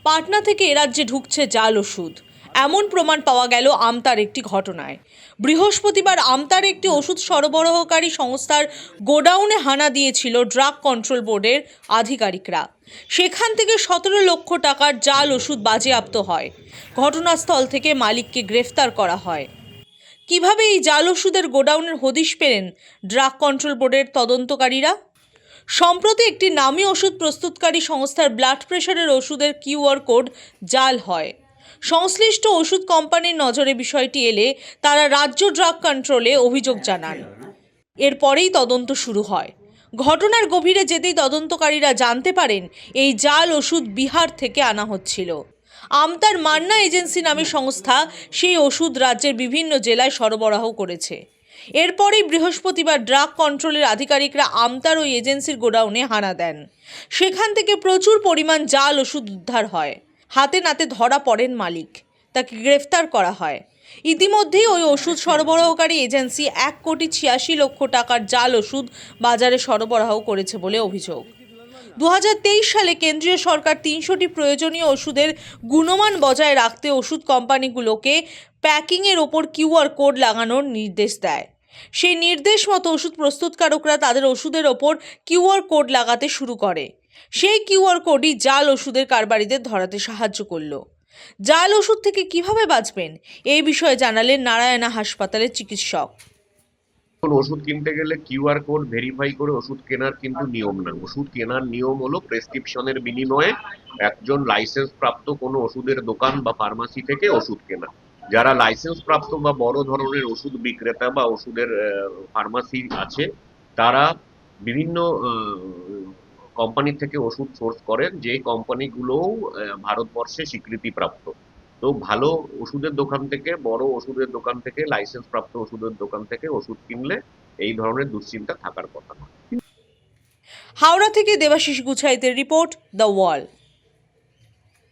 পাটনা থেকে এ রাজ্যে ঢুকছে জাল ওষুধ, এমন প্রমাণ পাওয়া গেল আমতার একটি ঘটনায়। বৃহস্পতিবার আমতার একটি ওষুধ সরবরাহকারী সংস্থার গোডাউনে হানা দিয়েছিল ড্রাগ কন্ট্রোল বোর্ডের আধিকারিকরা। সেখান থেকে 17 লক্ষ টাকার জাল ওষুধ বাজেয়াপ্ত হয়। ঘটনাস্থল থেকে মালিককে গ্রেফতার করা হয়। কিভাবে এই জাল ওষুধের গোডাউনের হদিশ পেলেন ড্রাগ কন্ট্রোল বোর্ডের তদন্তকারীরা? সম্প্রতি একটি নামী ওষুধ প্রস্তুতকারী সংস্থার ব্লাড প্রেশারের ওষুধের কিউআর কোড জাল হয়। সংশ্লিষ্ট ওষুধ কোম্পানির নজরে বিষয়টি এলে তারা রাজ্য ড্রাগ কন্ট্রোলে অভিযোগ জানান। এরপরেই তদন্ত শুরু হয়। ঘটনার গভীরে যেতেই তদন্তকারীরা জানতে পারেন এই জাল ওষুধ বিহার থেকে আনা হচ্ছিল। আমতার মান্না এজেন্সি নামে সংস্থা সেই ওষুধ রাজ্যের বিভিন্ন জেলায় সরবরাহ করেছে। এরপরেই বৃহস্পতিবার ড্রাগ কন্ট্রোলের আধিকারিকরা আমতার ওই এজেন্সির গোডাউনে হানা দেন। সেখান থেকে প্রচুর পরিমাণ জাল ওষুধ উদ্ধার হয়। হাতে নাতে ধরা পড়েন মালিক, তাকে গ্রেফতার করা হয়। ইতিমধ্যেই ওই ওষুধ সরবরাহকারী এজেন্সি 1,86,00,000 টাকার জাল ওষুধ বাজারে সরবরাহ করেছে বলে অভিযোগ। 2023 সালে কেন্দ্রীয় সরকার 300টি প্রয়োজনীয় ওষুধের গুণমান বজায় রাখতে ওষুধ কোম্পানিগুলোকে প্যাকিংয়ের ওপর কিউআর কোড লাগানোর নির্দেশ দেয়। সেই নির্দেশ মতো ওষুধ প্রস্তুতকারকরা তাদের ওষুধের ওপর কিউআর কোড লাগাতে শুরু করে। সেই কিউআর কোডই জাল ওষুধের কারবারিদের ধরাতে সাহায্য করলো। জাল ওষুধ থেকে কিভাবে বাঁচবেন এই বিষয়ে জানালেন নারায়ণা হাসপাতালের চিকিৎসক। ওষুধ কিনতে গেলে কিউআর কোড ভেরিফাই করে ওষুধ কেনার কিন্তু নিয়ম না। ওষুধ কেনার নিয়ম হলো প্রেসক্রিপশনের বিনিময়ে একজন লাইসেন্স প্রাপ্ত কোনো ওষুধের দোকান বা ফার্মাসি থেকে ওষুধ কেনা। যারা লাইসেন্স প্রাপ্ত বা বড় ধরনের ওষুধ বিক্রেতা বা ওষুধের ফার্মাসি আছে, তারা বিভিন্ন কোম্পানি থেকে ওষুধ সোর্স করেন, যে কোম্পানিগুলোও ভারতবর্ষে স্বীকৃতিপ্রাপ্ত। তো ভালো ওষুধের দোকান থেকে, বড় ওষুধের দোকান থেকে, লাইসেন্স প্রাপ্ত ওষুধের দোকান থেকে ওষুধ কিনলে এই ধরনের দুশ্চিন্তা থাকার কথা নয়। হাওড়া থেকে দেবাশিস গুছাইতের রিপোর্ট, দ্য ওয়াল।